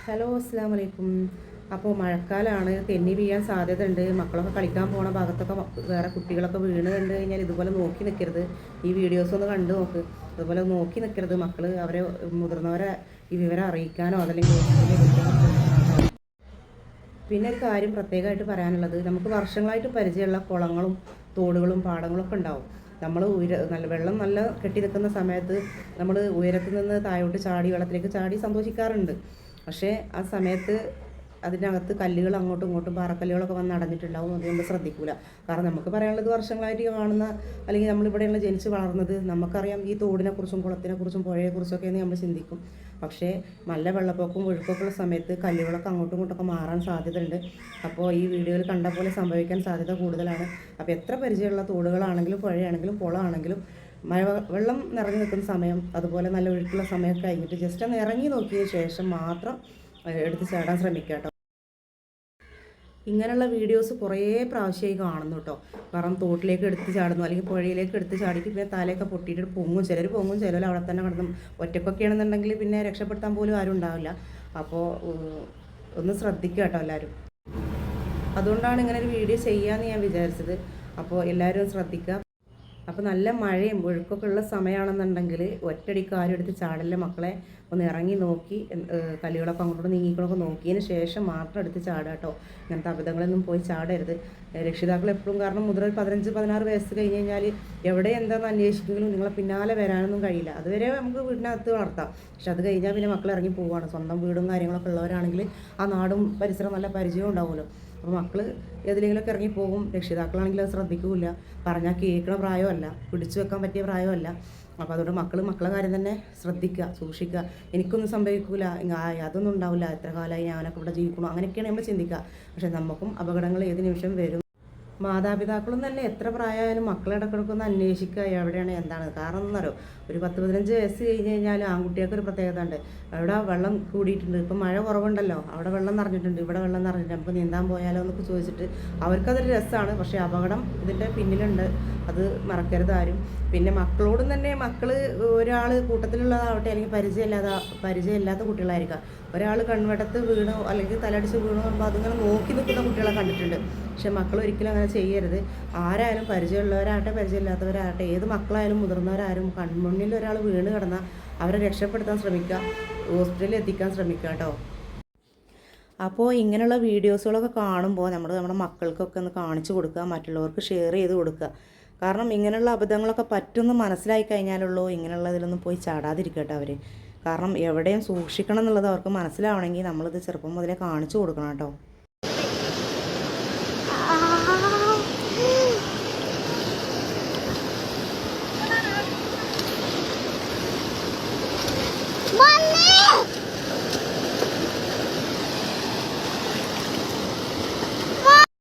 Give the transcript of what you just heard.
Hello അസ്സാം വലൈക്കും. അപ്പോൾ മഴക്കാലമാണ്, തെന്നി വീഴാൻ സാധ്യതയുണ്ട്. മക്കളൊക്കെ കളിക്കാൻ പോണ ഭാഗത്തൊക്കെ വേറെ കുട്ടികളൊക്കെ വീണ് കണ്ടു കഴിഞ്ഞാൽ ഇതുപോലെ നോക്കി നിൽക്കരുത്. ഈ വീഡിയോസ് ഒന്ന് കണ്ടു നോക്ക്. അതുപോലെ നോക്കി നിൽക്കരുത്. മക്കൾ അവരെ മുതിർന്നവരെ ഈ വിവരം അറിയിക്കാനോ അതല്ലെങ്കിൽ പിന്നെ ഒരു കാര്യം പ്രത്യേകമായിട്ട് പറയാനുള്ളത്, നമുക്ക് വർഷങ്ങളായിട്ട് പരിചയമുള്ള കുളങ്ങളും തോടുകളും പാടങ്ങളൊക്കെ ഉണ്ടാവും. നമ്മൾ വെള്ളം നല്ല കെട്ടി നിൽക്കുന്ന സമയത്ത് നമ്മൾ ഉയരത്തിൽ നിന്ന് താഴോട്ട് ചാടി വെള്ളത്തിലേക്ക് ചാടി സന്തോഷിക്കാറുണ്ട്. പക്ഷേ ആ സമയത്ത് അതിനകത്ത് കല്ലുകൾ അങ്ങോട്ടും ഇങ്ങോട്ടും പാറക്കല്ലുകളൊക്കെ വന്ന് അടഞ്ഞിട്ടുണ്ടാവും. അത് നമ്മൾ ശ്രദ്ധിക്കൂല. കാരണം നമുക്ക് പറയാനുള്ളത് വർഷങ്ങളായിട്ട് കാണുന്ന, അല്ലെങ്കിൽ നമ്മളിവിടെയുള്ള ജനിച്ച് വളർന്നത്, നമുക്കറിയാം ഈ തോടിനെക്കുറിച്ചും കുളത്തിനെക്കുറിച്ചും പുഴയെക്കുറിച്ചൊക്കെയെന്ന് നമ്മൾ ചിന്തിക്കും. പക്ഷേ നല്ല വെള്ളപ്പൊക്കവും ഒഴുക്കൊക്കെ ഉള്ള സമയത്ത് കല്ലുകളൊക്കെ അങ്ങോട്ടും ഇങ്ങോട്ടൊക്കെ മാറാൻ സാധ്യതയുണ്ട്. അപ്പോൾ ഈ വീഡിയോയിൽ കണ്ട പോലെ സംഭവിക്കാൻ സാധ്യത കൂടുതലാണ്. അപ്പോൾ എത്ര പരിചയമുള്ള തോടുകളാണെങ്കിലും പുഴയാണെങ്കിലും കുളമാണെങ്കിലും വെള്ളം നിറഞ്ഞു നിൽക്കുന്ന സമയം, അതുപോലെ നല്ല ഒഴുക്കുള്ള സമയം കഴിഞ്ഞിട്ട് ജസ്റ്റ് ഒന്ന് ഇറങ്ങി നോക്കിയ ശേഷം മാത്രം എടുത്ത് ചാടാൻ ശ്രമിക്കുക കേട്ടോ. ഇങ്ങനെയുള്ള വീഡിയോസ് കുറേ പ്രാവശ്യമായി കാണുന്നു കേട്ടോ. കാരണം തോട്ടിലേക്ക് എടുത്ത് ചാടുന്നു, അല്ലെങ്കിൽ പുഴയിലേക്ക് എടുത്ത് ചാടിയിട്ട് പിന്നെ തലയൊക്കെ പൊട്ടിയിട്ട് പൊങ്ങും. ചിലർ പൊങ്ങും, ചിലർ അവിടെ തന്നെ കിടന്നും. ഒറ്റക്കൊക്കെ ആണെന്നുണ്ടെങ്കിൽ പിന്നെ രക്ഷപ്പെടുത്താൻ പോലും ആരും ഉണ്ടാവില്ല. അപ്പോൾ ഒന്ന് ശ്രദ്ധിക്കുക കേട്ടോ എല്ലാവരും. അതുകൊണ്ടാണ് ഇങ്ങനെ ഒരു വീഡിയോ ചെയ്യാമെന്ന് ഞാൻ വിചാരിച്ചത്. അപ്പോൾ എല്ലാവരും ശ്രദ്ധിക്കുക. അപ്പോൾ നല്ല മഴയും ഒഴുക്കൊക്കെ ഉള്ള സമയമാണെന്നുണ്ടെങ്കിൽ ഒറ്റയടിക്ക് ആരും എടുത്ത് ചാടല്ലേ മക്കളെ. ഒന്ന് ഇറങ്ങി നോക്കി കല്ലുകളൊക്കെ അങ്ങോട്ട് നീങ്ങിക്കണമൊക്കെ നോക്കിയതിന് ശേഷം മാത്രം എടുത്ത് ചാടുക കേട്ടോ. ഇങ്ങനത്തെ അബദ്ധങ്ങളൊന്നും പോയി ചാടരുത്. രക്ഷിതാക്കൾ എപ്പോഴും, കാരണം മുതൽ 15-16 വയസ്സ് കഴിഞ്ഞ് കഴിഞ്ഞാൽ എവിടെ എന്താണെന്ന് അന്വേഷിക്കുമെങ്കിലും നിങ്ങളെ പിന്നാലെ വരാനൊന്നും കഴിയില്ല. അതുവരെ നമുക്ക് വീടിനകത്ത് വളർത്താം. പക്ഷെ അത് കഴിഞ്ഞാൽ പിന്നെ മക്കൾ ഇറങ്ങി പോവുകയാണ്. സ്വന്തം വീടും കാര്യങ്ങളൊക്കെ ഉള്ളവരാണെങ്കിൽ ആ നാടും പരിസരം നല്ല പരിചയം ഉണ്ടാവുമല്ലോ. അപ്പോൾ മക്കൾ ഏതിലെങ്കിലുമൊക്കെ ഇറങ്ങിപ്പോകും. രക്ഷിതാക്കളാണെങ്കിൽ അത് ശ്രദ്ധിക്കില്ല. പറഞ്ഞാൽ കേൾക്കണ പ്രായമല്ല, പിടിച്ചു വെക്കാൻ പറ്റിയ പ്രായമല്ല. അപ്പോൾ അതുകൊണ്ട് മക്കളെ കാര്യം തന്നെ ശ്രദ്ധിക്കുക, സൂക്ഷിക്കുക. എനിക്കൊന്നും സംഭവിക്കില്ല, അതൊന്നും ഉണ്ടാവില്ല, എത്ര കാലമായി ഞാനൊക്കെ ഇവിടെ ജീവിക്കണോ, അങ്ങനെയൊക്കെയാണ് നമ്മൾ ചിന്തിക്കുക. പക്ഷേ നമുക്കും അപകടങ്ങൾ ഏത് നിമിഷം വരും. മാതാപിതാക്കളും തന്നെ എത്ര പ്രായമായാലും മക്കളെ ഇടക്കിടക്കൊന്ന് അന്വേഷിക്കുക എവിടെയാണ് എന്താണ്. കാരണം എന്നറിയോ, ഒരു 10-15 വയസ്സ് കഴിഞ്ഞ് കഴിഞ്ഞാൽ ആൺകുട്ടികൾക്ക് ഒരു പ്രത്യേകത ഉണ്ട്. അവിടെ വെള്ളം കൂടിയിട്ടുണ്ട്, ഇപ്പം മഴ കുറവുണ്ടല്ലോ, അവിടെ വെള്ളം നിറഞ്ഞിട്ടുണ്ട്, ഇവിടെ വെള്ളം നിറഞ്ഞിട്ടുണ്ട്, നമുക്ക് നീന്താൻ പോയാലോ എന്നൊക്കെ ചോദിച്ചിട്ട് അവർക്കതൊരു രസമാണ്. പക്ഷേ അപകടം ഇതിൻ്റെ പിന്നിലുണ്ട്, അത് മറക്കരുത് ആരും. പിന്നെ മക്കളോടും തന്നെ, മക്കൾ ഒരാൾ കൂട്ടത്തിലുള്ളതാവട്ടെ അല്ലെങ്കിൽ പരിചയമില്ലാത്ത കുട്ടികളായിരിക്കാം, ഒരാൾ കൺവെട്ടത്ത് വീണോ അല്ലെങ്കിൽ തലടിച്ച് വീണോ പറയുമ്പോൾ അതിങ്ങനെ നോക്കി നിൽക്കുന്ന കുട്ടികളെ കണ്ടിട്ടുണ്ട്. പക്ഷെ മക്കൾ ഒരിക്കലും അങ്ങനെ ചെയ്യരുത്. ആരായാലും, പരിചയമുള്ളവരാകട്ടെ പരിചയമില്ലാത്തവരാകട്ടെ, ഏത് മക്കളായാലും മുതിർന്നവരായാലും കൺമുന്നിൽ ഒരാൾ വീണ് കിടന്നാൽ അവരെ രക്ഷപ്പെടുത്താൻ ശ്രമിക്കുക, ഹോസ്പിറ്റലിൽ എത്തിക്കാൻ ശ്രമിക്കുക കേട്ടോ. അപ്പോൾ ഇങ്ങനെയുള്ള വീഡിയോസുകളൊക്കെ കാണുമ്പോൾ നമ്മുടെ മക്കൾക്കൊക്കെ ഒന്ന് കാണിച്ചു കൊടുക്കുക, മറ്റുള്ളവർക്ക് ഷെയർ ചെയ്ത് കൊടുക്കുക. കാരണം ഇങ്ങനെയുള്ള അബദ്ധങ്ങളൊക്കെ പറ്റുമെന്ന് മനസ്സിലായി കഴിഞ്ഞാലുള്ളൂ ഇങ്ങനെയുള്ളതിലൊന്നും പോയി ചാടാതിരിക്കട്ടെ അവർ. കാരണം എവിടെയും സൂക്ഷിക്കണം എന്നുള്ളത് അവർക്ക് മനസ്സിലാവണമെങ്കിൽ നമ്മളിത് ചെറുപ്പം മുതലേ കാണിച്ചു കൊടുക്കണം കേട്ടോ.